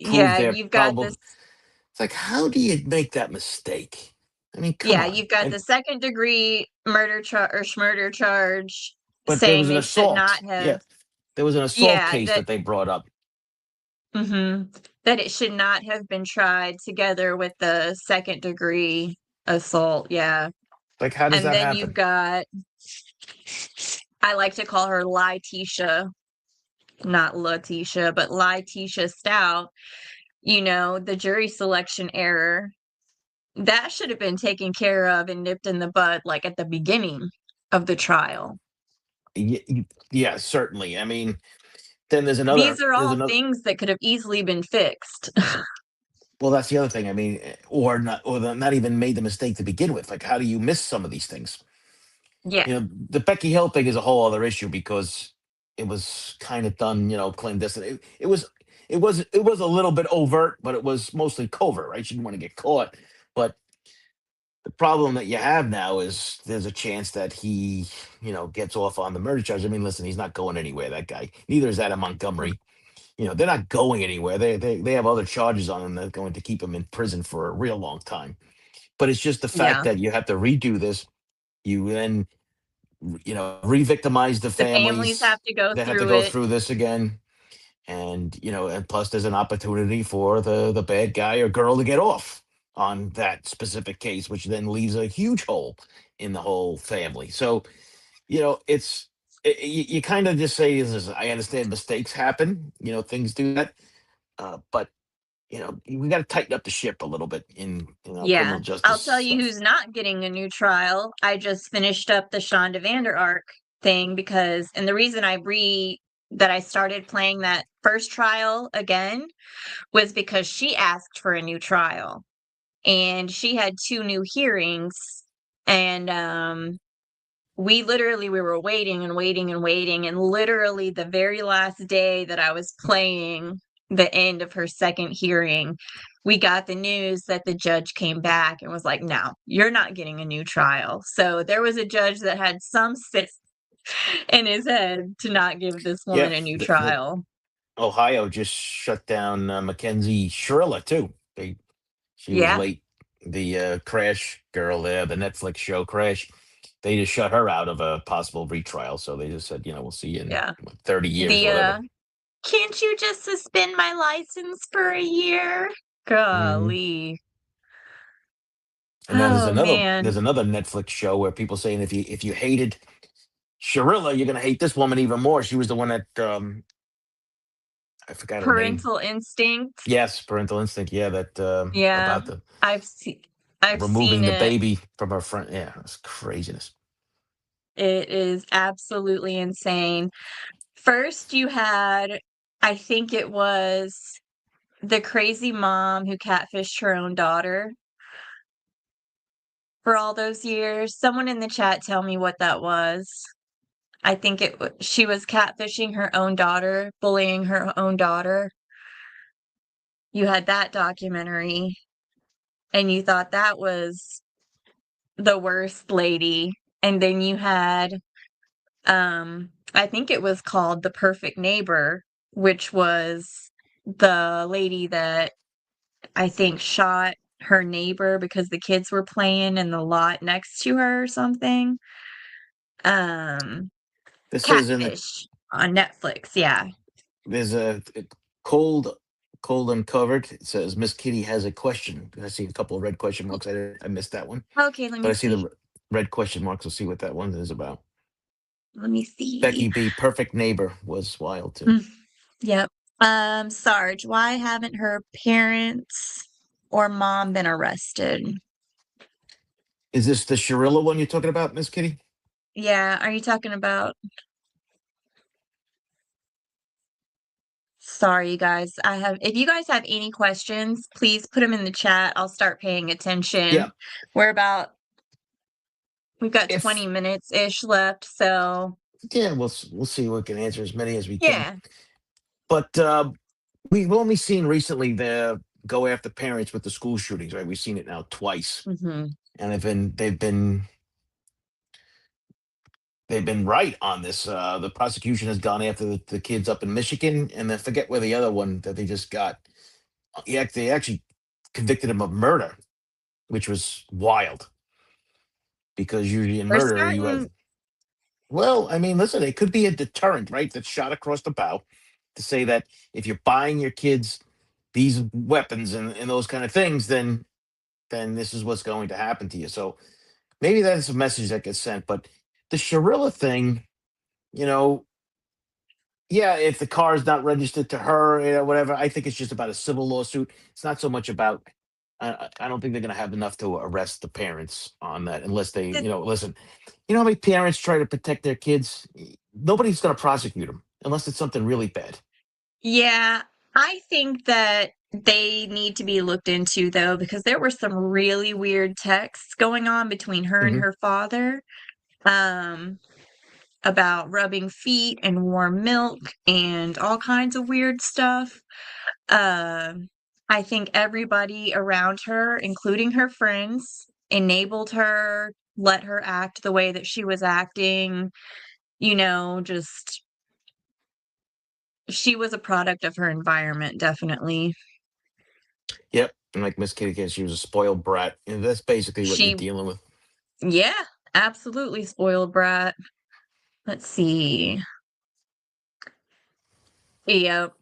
prove Yeah, their you've got probable. this. It's like, how do you make that mistake? I mean, come Yeah, on. you've got And the second degree murder charge or schmurder charge but there saying was an they should not assault. have. Yeah, there was an assault Yeah, case that that they brought up. hmm that it should not have been tried together with the second degree assault. Yeah. Like, how does And that then you've happen? got, I like to call her Letitia, not Letitia, but Letitia Stout, the jury selection error. That should have been taken care of and nipped in the bud, like, at the beginning of the trial. Yeah, certainly. I mean, then These are there's all another. things that could have easily been fixed. Well, that's the other thing. I mean, or not even made the mistake to begin with. Like, how do you miss some of these things? Yeah. The Becky Hill thing is a whole other issue because it was kind of done, clandestine. It was a little bit overt, but it was mostly covert, right? She didn't want to get caught. But the problem that you have now is there's a chance that he, gets off on the murder charge. I mean, listen, he's not going anywhere. That guy. Neither is Adam Montgomery. They're not going anywhere. They have other charges on them that are going to keep them in prison for a real long time. But it's just the fact Yeah. that you have to redo this. You then, re-victimize the The families families have to go that have to through go it. through this again. And and plus there's an opportunity for the bad guy or girl to get off on that specific case, which then leaves a huge hole in the whole family. So, it's you kind of just say, I understand mistakes happen, things do that, but we got to tighten up the ship a little bit in criminal Yeah. justice I'll tell you stuff. who's not getting a new trial. I just finished up the Shonda Vander Ark thing and the reason that I started playing that first trial again was because she asked for a new trial and she had two new hearings. And we were waiting and waiting and waiting, and literally the very last day that I was playing the end of her second hearing, we got the news that the judge came back and was like, "No, you're not getting a new trial." So there was a judge that had some sense in his head to not give this Yeah, woman a new the trial. Ohio just shut down Mackenzie Shirla too. She was Yeah, late. The Crash girl there, the Netflix show Crash, they just shut her out of a possible retrial. So they just said, we'll see you in yeah. 30 years or The whatever. can't you just suspend my license for a year? Hmm. Golly. And then Oh there's man. another Netflix show where people saying if you hated Sharilla, you're gonna hate this woman even more. She was the one that I forgot her name. Parental instinct. Yes, parental instinct. Yeah, that Yeah, about the I've seen I've removing seen the it. baby from her front. Yeah, it's craziness. It is absolutely insane. First, you had, I think it was the crazy mom who catfished her own daughter for all those years. Someone in the chat tell me what that was. I think she was catfishing her own daughter, bullying her own daughter. You had that documentary, and you thought that was the worst lady. And then you had, I think it was called The Perfect Neighbor, which was the lady that I think shot her neighbor because the kids were playing in the lot next to her or something. Um, This is in the Catfish on Netflix, yeah. there's a cold cold uncovered. It says Miss Kitty has a question. I see a couple of red question marks. I missed that one, Okay, let but me I see the see. red question marks. We'll see what that one is about. Let me see. Becky B, perfect neighbor was wild too. Mm, yep. Sarge, why haven't her parents or mom been arrested? Is this the Sharilla one you're talking about, Miss Kitty? Yeah, are you talking about? Sorry, you guys. If you guys have any questions, please put them in the chat. I'll start paying attention. Yeah. We've got If 20 minutes ish left, so yeah, we'll see. We can answer as many as we can. yeah. But we've only seen recently the go after parents with the school shootings, right? We've seen it now twice, Hmm. and they've been right on this. The prosecution has gone after the kids up in Michigan, and then forget where the other one that they just got. Yeah, they actually convicted him of murder, which was wild because usually in We're murder you have. starting. Well, I mean, listen, it could be a deterrent, right? That's shot across the bow to say that if you're buying your kids these weapons and those kind of things, then this is what's going to happen to you. So maybe that's a message that gets sent. But the Sharilla thing, you know, yeah, if the car is not registered to her, whatever, I think it's just about a civil lawsuit. It's not so much about. I don't think they're going to have enough to arrest the parents on that unless they, listen. You know how many parents try to protect their kids? Nobody's going to prosecute them unless it's something really bad. Yeah, I think that they need to be looked into though, because there were some really weird texts going on between her and Hmm. her father, um, about rubbing feet and warm milk and all kinds of weird stuff. Um, I think everybody around her, including her friends, enabled her, let her act the way that she was acting, just she was a product of her environment, definitely. Yep. And like Miss Kitty Cat, she was a spoiled brat. And that's basically what you're She, dealing with. yeah, absolutely spoiled brat. Let's see. Yep.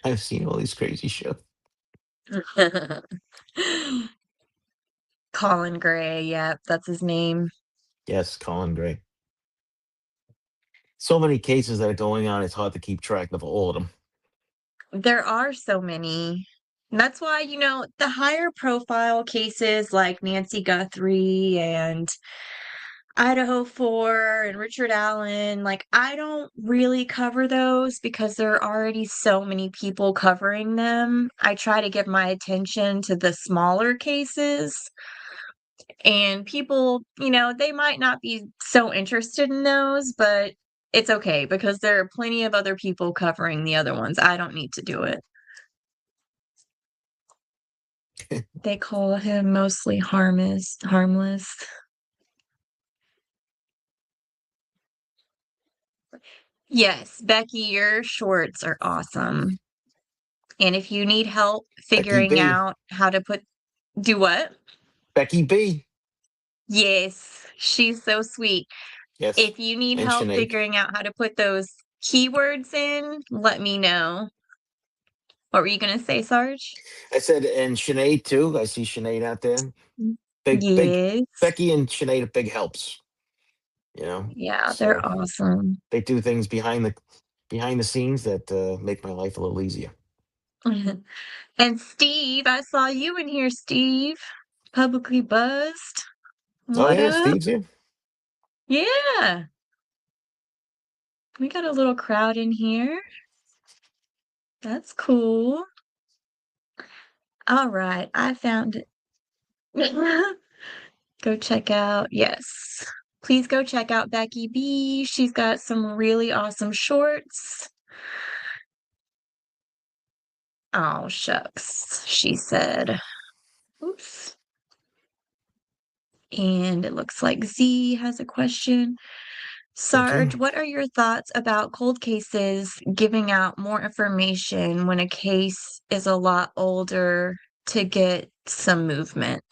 I've seen all these crazy shows. Colin Gray, yep, that's his name. Yes, Colin Gray. So many cases that are going on, it's hard to keep track of all of them. There are so many. And that's why, the higher profile cases like Nancy Guthrie and Idaho 4 and Richard Allen, like, I don't really cover those because there are already so many people covering them. I try to give my attention to the smaller cases. And people, they might not be so interested in those, but it's okay because there are plenty of other people covering the other ones. I don't need to do it. They call him mostly harmless. Yes, Becky, your shorts are awesome. And if you need help Becky figuring B. out how to do what? Becky B. Yes, she's so sweet. Yes. If you need And help Sinead. figuring out how to put those keywords in, let me know. What were you going to say, Sarge? I said, and Sinead too. I see Sinead out there. Big Yes. Becky and Sinead are big helps. You know, Yeah, they're so awesome. they do things behind the scenes that make my life a little easier. And Steve, I saw you in here, Steve. Publicly buzzed. Oh What yeah, up? Steve's here. Yeah, we got a little crowd in here. That's cool. All right, I found it. Go check out, yes. Please go check out Becky B. She's got some really awesome shorts. Oh, shucks, she said. Oops. And it looks like Z has a question. Okay. Sarge, what are your thoughts about cold cases giving out more information when a case is a lot older to get some movement?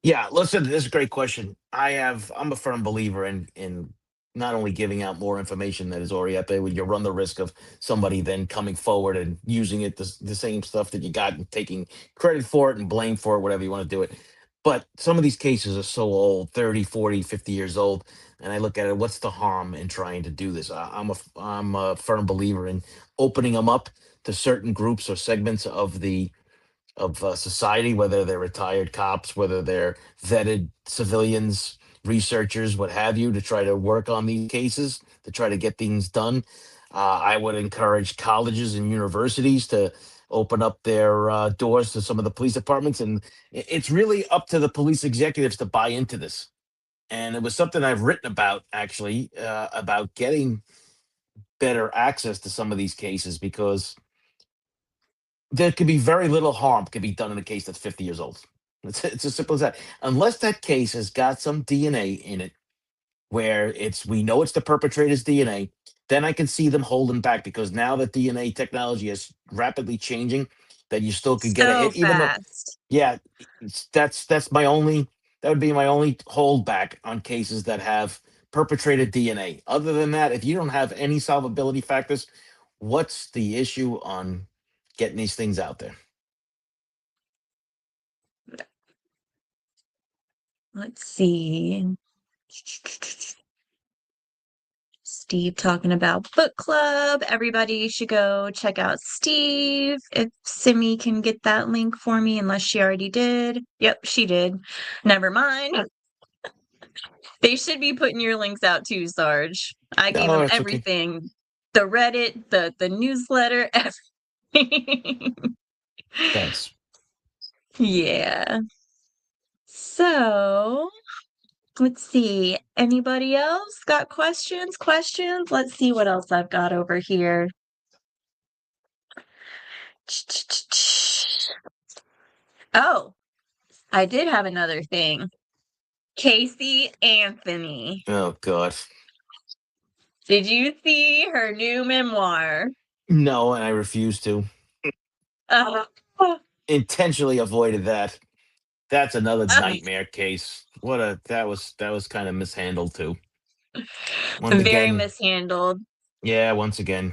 Yeah, listen, this is a great question. I'm a firm believer in not only giving out more information that is already out there, you run the risk of somebody then coming forward and using it the same stuff that you got and taking credit for it and blame for it, whatever you want to do it. But some of these cases are so old, 30, 40, 50 years old, and I look at it, what's the harm in trying to do this? I'm a firm believer in opening them up to certain groups or segments of society, whether they're retired cops, whether they're vetted civilians, researchers, what have you, to try to work on these cases, to try to get things done. I would encourage colleges and universities to open up their doors to some of the police departments. And it's really up to the police executives to buy into this. And it was something I've written about, actually, about getting better access to some of these cases because there could be very little harm can be done in a case that's 50 years old. It's as simple as that. Unless that case has got some DNA in it where we know it's the perpetrator's DNA, then I can see them holding back because now that DNA technology is rapidly changing, that you still could get So it, even though, fast. yeah, that's my only that would be my only holdback on cases that have perpetrated DNA. Other than that, if you don't have any solvability factors, what's the issue on getting these things out there? Let's see. Steve talking about book club. Everybody should go check out Steve. If Simi can get that link for me, unless she already did. Yep, she did. Never mind. They should be putting your links out too, Sarge. I gave No, them it's okay. everything. The Reddit, the newsletter, everything. Thanks. Yeah. So, let's see. Anybody else got questions? Questions? Let's see what else I've got over here. Oh, I did have another thing. Casey Anthony. Oh God. Did you see her new memoir? No, and I refuse to. Uh, Intentionally avoided that. That's another uh, nightmare case. That was kind of mishandled too. Once very again, mishandled. yeah, once again,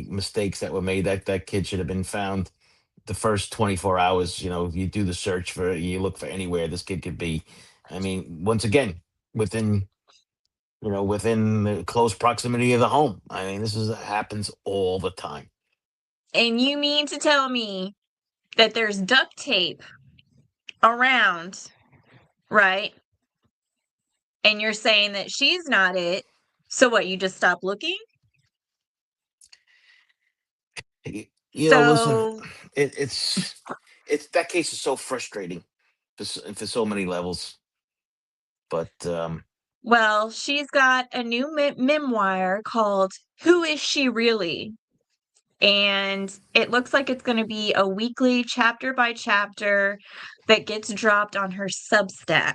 mistakes that were made. That kid should have been found the first 24 hours. You do the search for, you look for anywhere this kid could be. I mean, once again, within within the close proximity of the home. I mean, this is happens all the time. And you mean to tell me that there's duct tape around, right? And you're saying that she's not it. So what, you just stop looking? Listen, So, it's that case is so frustrating for so many levels. But well, she's got a new memoir called Who Is She Really? And it looks like it's going to be a weekly chapter by chapter that gets dropped on her Substack,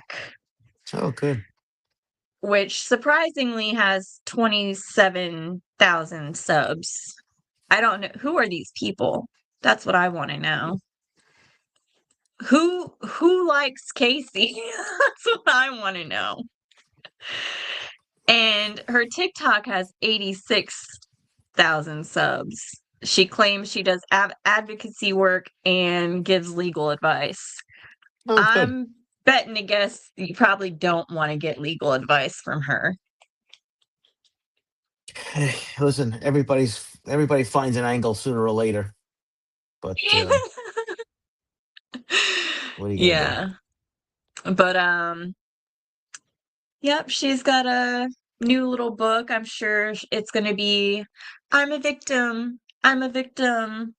oh, good. which surprisingly has 27,000 subs. I don't know. Who are these people? That's what I want to know. Who likes Casey? That's what I want to know. And her TikTok has 86,000 subs. She claims she does advocacy work and gives legal advice. Oh, good. I'm betting to guess you probably don't want to get legal advice from her. Hey, listen, everybody finds an angle sooner or later, but what are you gonna do? Yeah. But yep, she's got a new little book. I'm sure it's going to be I'm a victim. I'm a victim.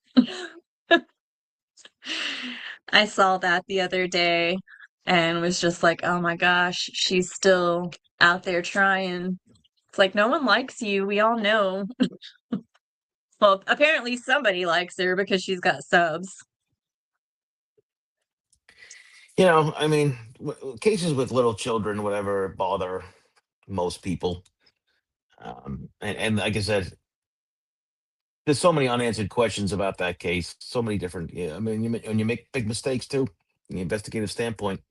I saw that the other day and was just like, "Oh my gosh, she's still out there trying." It's like no one likes you. We all know. Well, apparently somebody likes her because she's got subs. I mean, cases with little children, whatever, bother most people. And like I said, there's so many unanswered questions about that case. So many different. Yeah, I mean, when you make big mistakes too, from the investigative standpoint,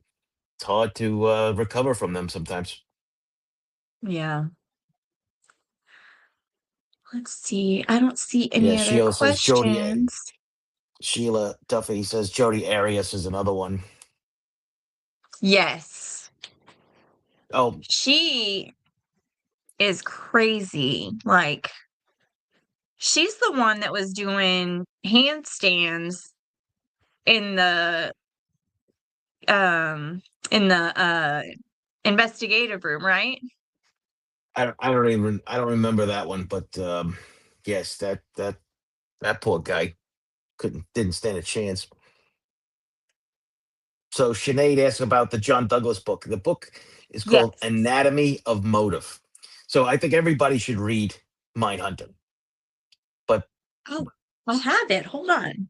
it's hard to recover from them sometimes. Yeah. Let's see. I don't see Yeah, any other Sheila says questions. Sheila Duffy says Jodi Arias is another one. Yes. Oh, She is crazy. Like, she's the one that was doing handstands in the um in the investigative room, right? I don't remember that one, but yes, that poor guy didn't stand a chance. So Sinead asked about the John Douglas book. The book is called Yes. Anatomy of Motive. So I think everybody should read Mindhunter. But Oh, I have it. Hold on.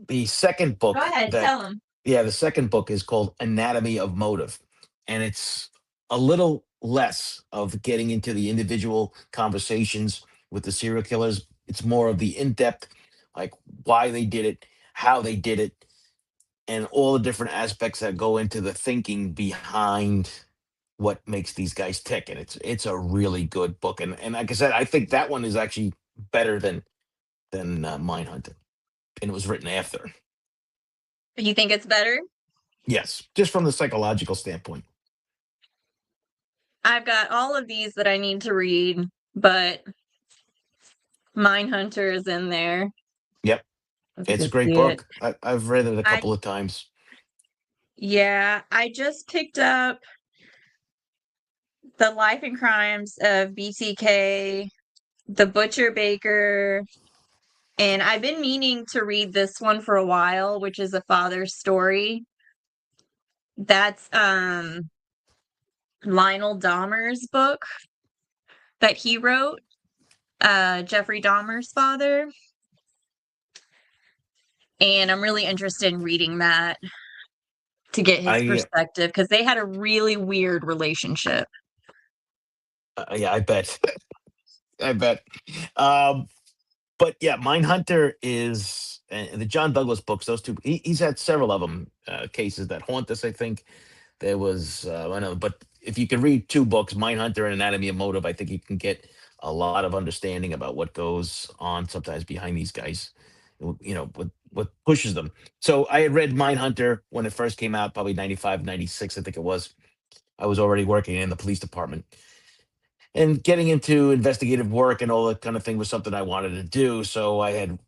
the second Go book ahead, that tell him. yeah, the second book is called Anatomy of Motive. And it's a little less of getting into the individual conversations with the serial killers. It's more of the in-depth, like why they did it, how they did it, and all the different aspects that go into the thinking behind what makes these guys tick. And it's a really good book. And like I said, I think that one is actually better than Mindhunter, and it was written after. You think it's better? Yes, just from the psychological standpoint. I've got all of these that I need to read, but Mindhunter is in there. Yep, If you it's a could great see it. book. I've read it a I couple of times. Yeah, I just picked up The Life and Crimes of BTK, The Butcher Baker, and I've been meaning to read this one for a while, which is a father's story. That's Lionel Dahmer's book that he wrote, Jeffrey Dahmer's father. And I'm really interested in reading that to get his I perspective because they had a really weird relationship. Yeah, I bet. I bet. Um, but yeah, Mindhunter is and the John Douglas books. Those two, he's had several of them cases that haunt us. I think there was I know, but if you can read two books, Mindhunter and Anatomy of Motive, I think you can get a lot of understanding about what goes on sometimes behind these guys. What pushes them. So I had read Mindhunter when it first came out, probably 95, 96, I think it was. I was already working in the police department, and getting into investigative work and all that kind of thing was something I wanted to do. So I had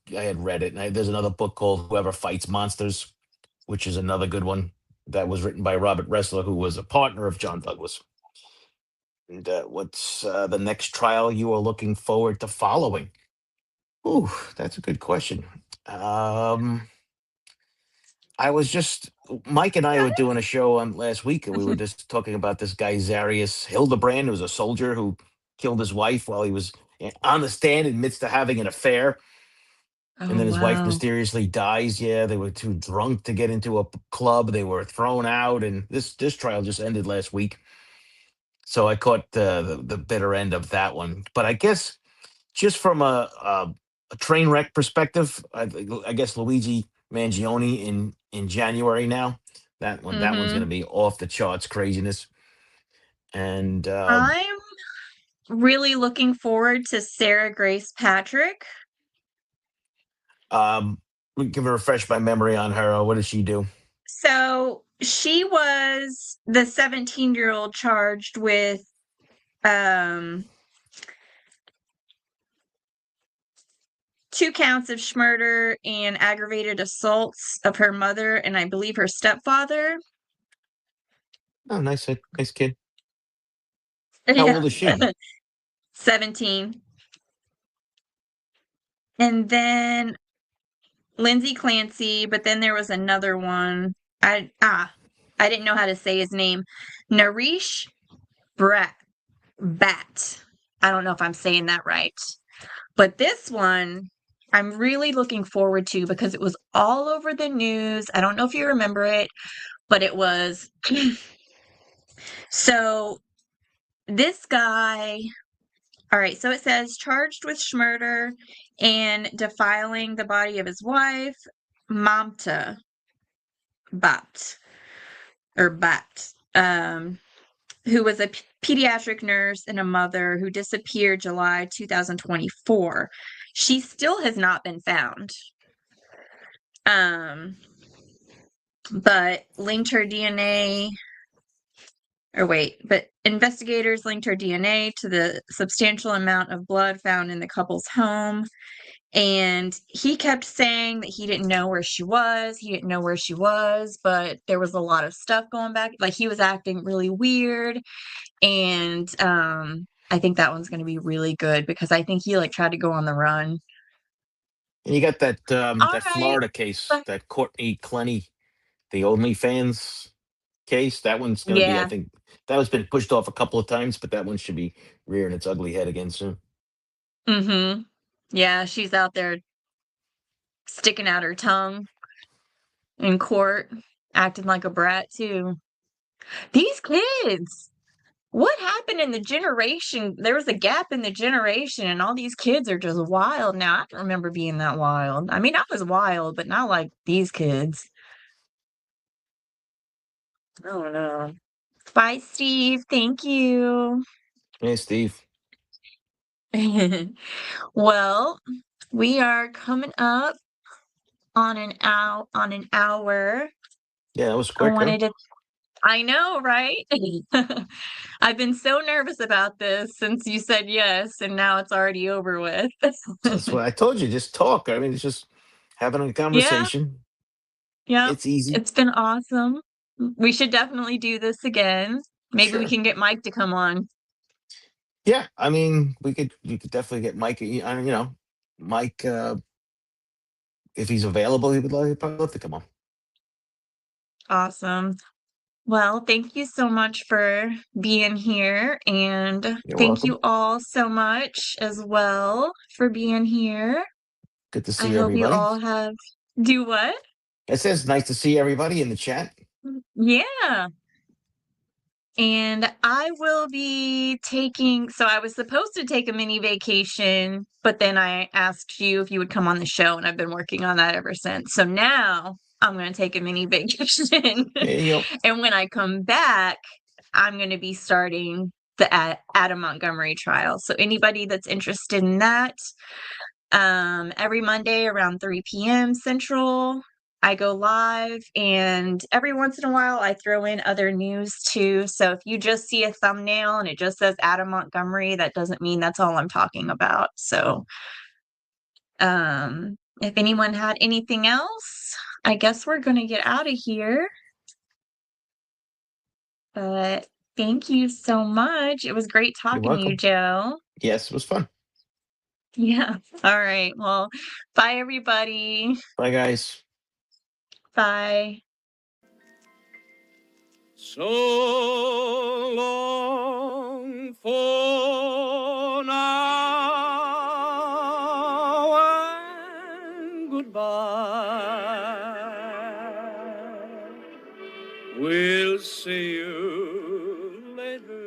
read it, and there's another book called Whoever Fights Monsters, which is another good one that was written by Robert Ressler, who was a partner of John Douglas. And what's the next trial you are looking forward to following? Ooh, that's a good question. Um, I was just Mike and I were doing a show on last week, and we were just talking about this guy Zarius Hildebrand, who was a soldier who killed his wife while he was on the stand, admits to having an affair, and Oh, then his wife wow. mysteriously dies. Yeah, they were too drunk to get into a club. They were thrown out, and this trial just ended last week. So I caught the bitter end of that one. But I guess just from a train wreck perspective, I guess Luigi Mangione in January now. That one's going to Mm-hmm. be off the charts craziness. And I'm really looking forward to Sarah Grace Patrick. we give a refresh my memory on her. What does she do? So she was the 17-year-old charged with um 2 counts of murder and aggravated assaults of her mother and I believe her stepfather. Oh, nice kid. How Yeah. old is she? 17. And then Lindsay Clancy, but then there was another one. I didn't know how to say his name. Naresh Bat. I don't know if I'm saying that right. But this one I'm really looking forward to because it was all over the news. I don't know if you remember it, but it was so this guy, all right, so it says charged with murder and defiling the body of his wife, Mamta Bat or Bat, who was a pediatric nurse and a mother who disappeared July 2024. She still has not been found. But linked her DNA, but investigators linked her DNA to the substantial amount of blood found in the couple's home. And he kept saying that he didn't know where she was. He didn't know where she was, but there was a lot of stuff going back. Like he was acting really weird. And I think that one's going to be really good because I think he like tried to go on the run. And you got that All that right. Florida case, that Courtney Clenny, the OnlyFans case. That one's going to be, I Yeah. think, that was been pushed off a couple of times, but that one should be rearing its ugly head again soon. Mm-hmm. Yeah, she's out there sticking out her tongue in court, acting like a brat too. These kids, what happened in the generation? There was a gap in the generation, and all these kids are just wild now. I don't remember being that wild. I mean, I was wild, but not like these kids. I don't know. Bye, Steve. Thank you. Hey, Steve. Well, we are coming up on an hour. Yeah, that was I quick, huh? wanted to I know, right? I've been so nervous about this since you said yes, and now it's already over with. That's what I told you. Just talk. I mean, it's just having a Yeah, conversation. yeah. It's easy. It's been awesome. We should definitely do this again. Maybe we Sure. can get Mike to come on. Yeah, I mean, you could definitely get Mike. Mike, if he's available, he'd probably love to come on. Awesome. Well, thank you so much for being here, and You're thank welcome. you all so much as well for being here. Good to I see hope you everybody. all have do what? It says nice to see everybody in the chat. Yeah. And I will be so I was supposed to take a mini vacation, but then I asked you if you would come on the show, and I've been working on that ever since. So now I'm going to take a mini vacation. There you go. And when I come back, I'm going to be starting the Adam Montgomery trial. So anybody that's interested in that, every Monday around 3 p.m. Central, I go live, and every once in a while I throw in other news too. So if you just see a thumbnail and it just says Adam Montgomery, that doesn't mean that's all I'm talking about. So if anyone had anything else, I guess we're going to get out of here. But thank you so much. It was great You're talking to you, welcome. Joe. Yes, it was fun. Yeah. All right. Well, bye, everybody. Bye, guys. Bye. So long for now and goodbye. We'll see you later.